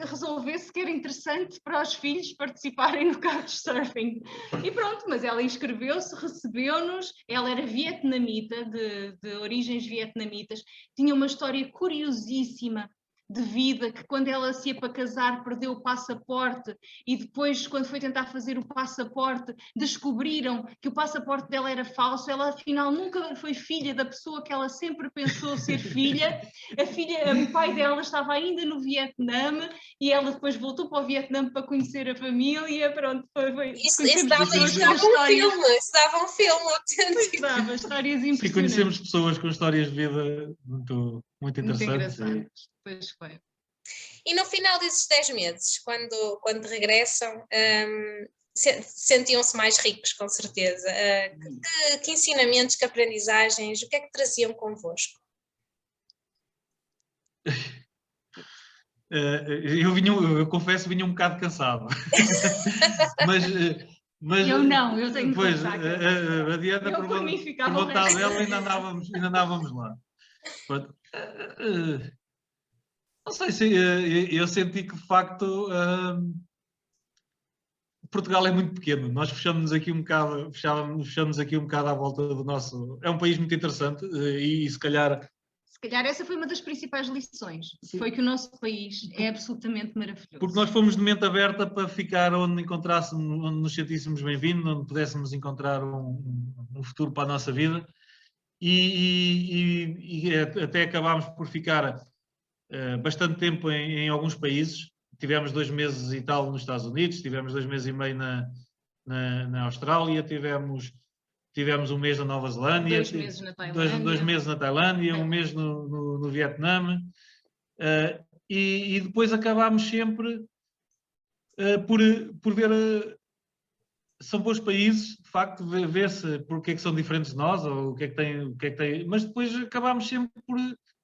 resolvesse que era interessante para os filhos participarem no Couchsurfing. E pronto, mas ela inscreveu-se, recebeu-nos, ela era vietnamita, de origens vietnamitas, tinha uma história curiosíssima de vida, que quando ela se ia para casar perdeu o passaporte e depois quando foi tentar fazer o passaporte descobriram que o passaporte dela era falso, ela afinal nunca foi filha da pessoa que ela sempre pensou ser filha, o pai dela estava ainda no Vietnã e ela depois voltou para o Vietnã para conhecer a família, pronto, isso dava um filme autêntico. Dava histórias impressionantes. E conhecemos pessoas com histórias de vida muito interessantes. Pois foi. E no final desses 10 meses, quando regressam, sentiam-se mais ricos, com certeza. Que ensinamentos, que aprendizagens, o que é que traziam convosco? eu confesso, vinha um bocado cansado. mas eu tenho que pois, confessar que a Diana, por vontade dela, ainda andávamos lá. Não sei se eu senti que, de facto, Portugal é muito pequeno. Nós fechamos aqui um bocado à volta do nosso... É um país muito interessante e se calhar... Se calhar essa foi uma das principais lições. Sim. Foi que o nosso país é absolutamente maravilhoso. Porque nós fomos de mente aberta para ficar onde nos sentíssemos bem-vindos, onde pudéssemos encontrar um futuro para a nossa vida. E até acabámos por ficar bastante tempo em alguns países. Tivemos 2 meses e tal nos Estados Unidos, tivemos 2 meses e meio na Austrália, tivemos 1 mês na Nova Zelândia, 2 meses na Tailândia, 2 meses na Tailândia, 1 mês no Vietnã, e depois acabámos sempre por ver... São bons países, de facto, ver-se porque é que são diferentes de nós, ou o que é que tem, mas depois acabámos sempre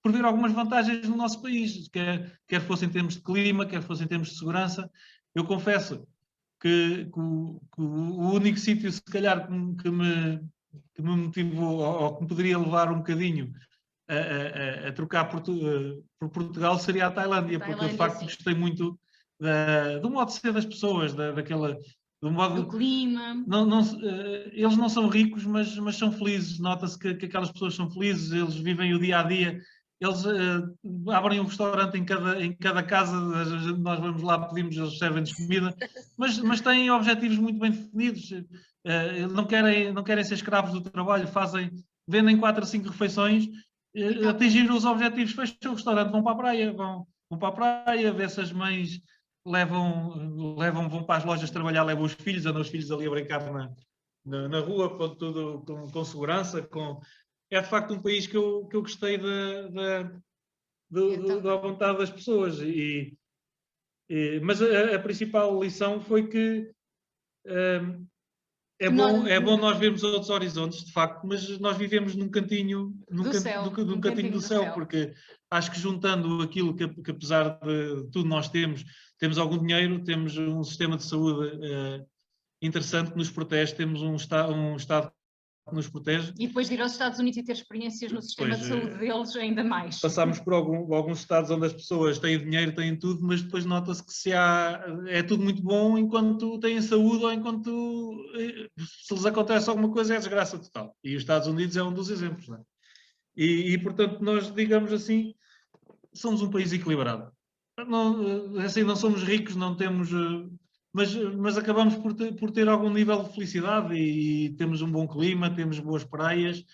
por ver algumas vantagens no nosso país, quer fosse em termos de clima, quer fosse em termos de segurança. Eu confesso que o único sítio, se calhar, que me motivou, ou que me poderia levar um bocadinho a trocar por Portugal, seria a Tailândia, porque eu, de facto, gostei muito do modo de ser das pessoas, do clima. Eles não são ricos, mas são felizes. Nota-se que aquelas pessoas são felizes, eles vivem o dia a dia. Eles abrem um restaurante em cada casa, nós vamos lá, pedimos, eles servem-nos comida, mas têm objetivos muito bem definidos. Não querem ser escravos do trabalho, vendem 4 a 5 refeições, atingiram os objetivos, fecham o restaurante, vão para a praia, vão para a praia, ver se as mães vão para as lojas trabalhar, levam os filhos, andam os filhos ali a brincar na rua, tudo com segurança. É de facto um país que eu gostei da vontade das pessoas. Mas a principal lição foi que é bom nós vermos outros horizontes, de facto, mas nós vivemos num cantinho do céu, porque acho que juntando aquilo que apesar de tudo nós temos algum dinheiro, temos um sistema de saúde interessante que nos protege, temos um Estado que nos protege. E depois de ir aos Estados Unidos e ter experiências no sistema de saúde deles, ainda mais. Passámos por alguns estados onde as pessoas têm dinheiro, têm tudo, mas depois nota-se que é tudo muito bom enquanto têm saúde ou enquanto se lhes acontece alguma coisa é desgraça total. E os Estados Unidos é um dos exemplos, não é? E portanto nós, digamos assim, somos um país equilibrado. Não somos ricos, não temos... Mas acabamos por ter algum nível de felicidade e temos um bom clima, temos boas praias,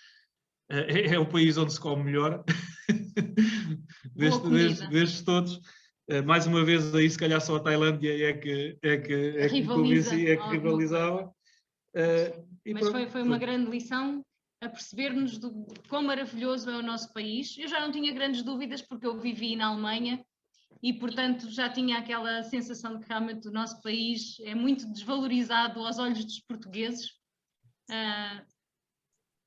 é o país onde se come melhor destes todos. Mais uma vez aí se calhar só a Tailândia é que rivalizava. Mas foi uma grande lição a perceber-nos do quão maravilhoso é o nosso país. Eu já não tinha grandes dúvidas porque eu vivi na Alemanha e, portanto, já tinha aquela sensação de que realmente o nosso país é muito desvalorizado aos olhos dos portugueses.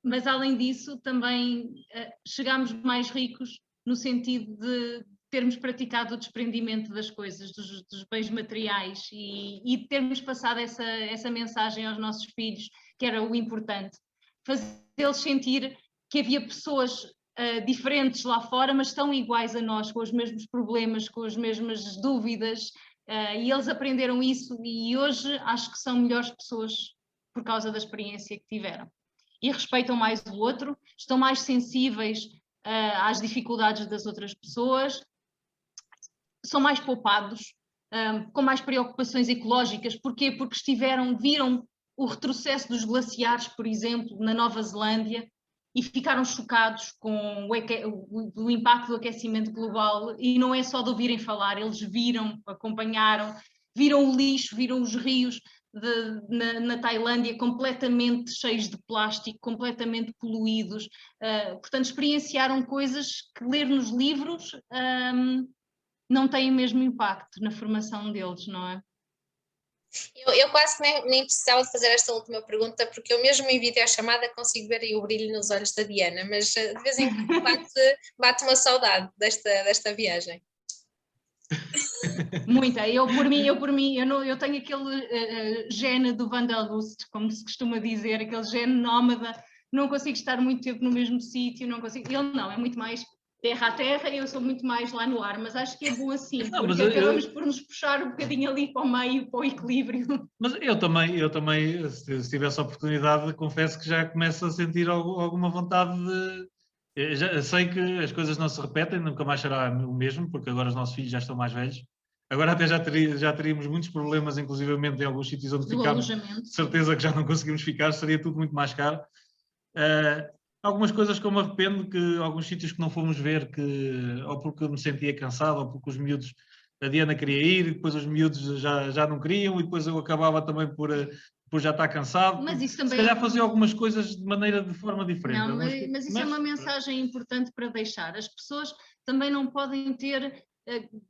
Mas, além disso, também chegámos mais ricos no sentido de termos praticado o desprendimento das coisas, dos bens materiais e termos passado essa mensagem aos nossos filhos, que era o importante. Fazê-los sentir que havia pessoas diferentes lá fora, mas tão iguais a nós, com os mesmos problemas, com as mesmas dúvidas, e eles aprenderam isso e hoje acho que são melhores pessoas por causa da experiência que tiveram. E respeitam mais o outro, estão mais sensíveis às dificuldades das outras pessoas, são mais poupados, com mais preocupações ecológicas. Porquê? Porque viram o retrocesso dos glaciares, por exemplo, na Nova Zelândia, e ficaram chocados com o impacto do aquecimento global, e não é só de ouvirem falar, eles viram, acompanharam, viram o lixo, viram os rios na Tailândia completamente cheios de plástico, completamente poluídos, portanto experienciaram coisas que ler nos livros não tem o mesmo impacto na formação deles, não é? Eu quase que nem precisava de fazer esta última pergunta, porque eu mesmo em videochamada consigo ver aí o brilho nos olhos da Diana, mas de vez em quando bate uma saudade desta viagem. Muita, eu por mim, eu tenho aquele gene do Wanderlust, como se costuma dizer, aquele gene nómada, não consigo estar muito tempo no mesmo sítio, não consigo, ele não, é muito mais terra a terra e eu sou muito mais lá no ar, mas acho que é bom assim, Não, porque acabamos por nos puxar um bocadinho ali para o meio, para o equilíbrio. Mas eu também, se tivesse a oportunidade, confesso que já começo a sentir alguma vontade de... Já sei que as coisas não se repetem, nunca mais será o mesmo, porque agora os nossos filhos já estão mais velhos. Agora até já teríamos muitos problemas, inclusivamente em alguns sítios onde ficámos, de certeza que já não conseguimos ficar, seria tudo muito mais caro. Algumas coisas que eu me arrependo, que alguns sítios que não fomos ver, ou porque eu me sentia cansado, ou porque os miúdos, a Diana queria ir, e depois os miúdos já não queriam, e depois eu acabava também por já estar cansado. Mas isso também se calhar fazia algumas coisas de forma diferente. Não, mas isso é uma mensagem importante para deixar. As pessoas também não podem ter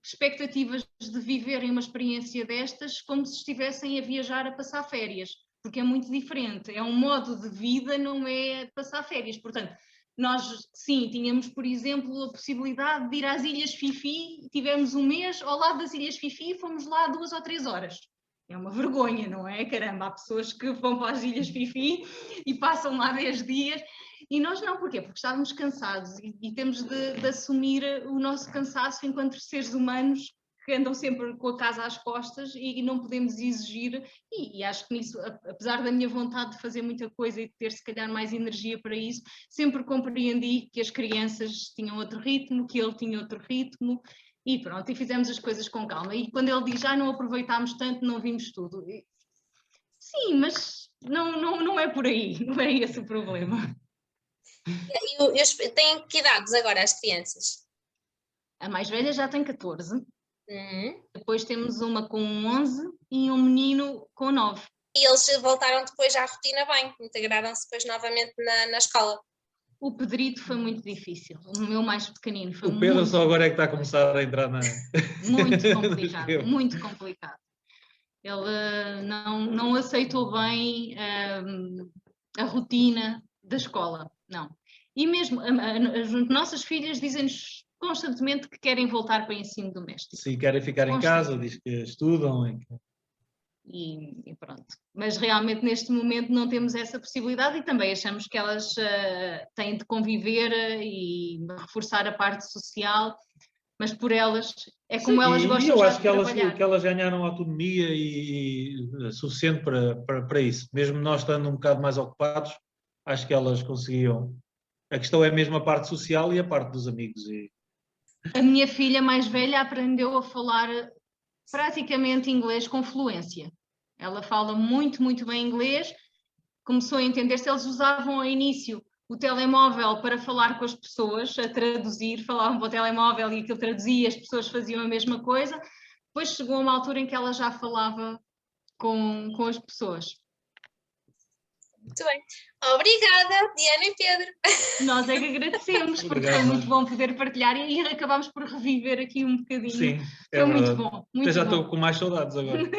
expectativas de viverem uma experiência destas como se estivessem a viajar a passar férias, porque é muito diferente, é um modo de vida, não é passar férias. Portanto, nós, sim, tínhamos, por exemplo, a possibilidade de ir às Ilhas Fifi, tivemos um mês ao lado das Ilhas Fifi e fomos lá 2 ou 3 horas. É uma vergonha, não é? Caramba, há pessoas que vão para as Ilhas Fifi e passam lá 10 dias e nós não, porquê? Porque estávamos cansados e temos de assumir o nosso cansaço enquanto seres humanos que andam sempre com a casa às costas e não podemos exigir, e acho que nisso, apesar da minha vontade de fazer muita coisa e de ter se calhar mais energia para isso, sempre compreendi que as crianças tinham outro ritmo, que ele tinha outro ritmo, e pronto, e fizemos as coisas com calma. E quando ele diz, não aproveitámos tanto, não vimos tudo. Sim, mas não é por aí, não é esse o problema. Têm que idades agora as crianças? A mais velha já tem 14. Depois temos uma com 11 e um menino com 9. E eles voltaram depois à rotina bem, integraram-se depois novamente na escola. O Pedrito foi muito difícil, o meu mais pequenino foi muito... O Pedro só agora é que está a começar a entrar na... Muito complicado, muito complicado. Ele não aceitou bem a rotina da escola, não. E mesmo as nossas filhas dizem-nos constantemente que querem voltar para o ensino doméstico. Sim, querem ficar em casa, diz que estudam. E pronto. Mas realmente neste momento não temos essa possibilidade e também achamos que elas têm de conviver e reforçar a parte social, mas por elas, é como elas gostam eu já acho de trabalhar. Que elas ganharam autonomia e suficiente para isso. Mesmo nós estando um bocado mais ocupados, acho que elas conseguiam. A questão é mesmo a parte social e a parte dos amigos. A minha filha mais velha aprendeu a falar praticamente inglês com fluência. Ela fala muito, muito bem inglês, começou a entender se eles usavam ao início o telemóvel para falar com as pessoas, a traduzir, falavam para o telemóvel e aquilo traduzia, as pessoas faziam a mesma coisa. Depois chegou a uma altura em que ela já falava com as pessoas. Muito bem. Obrigada, Diana e Pedro. Nós é que agradecemos, porque foi muito bom poder partilhar e acabámos por reviver aqui um bocadinho. Sim, foi muito bom. Muito já bom. estou com mais saudades agora.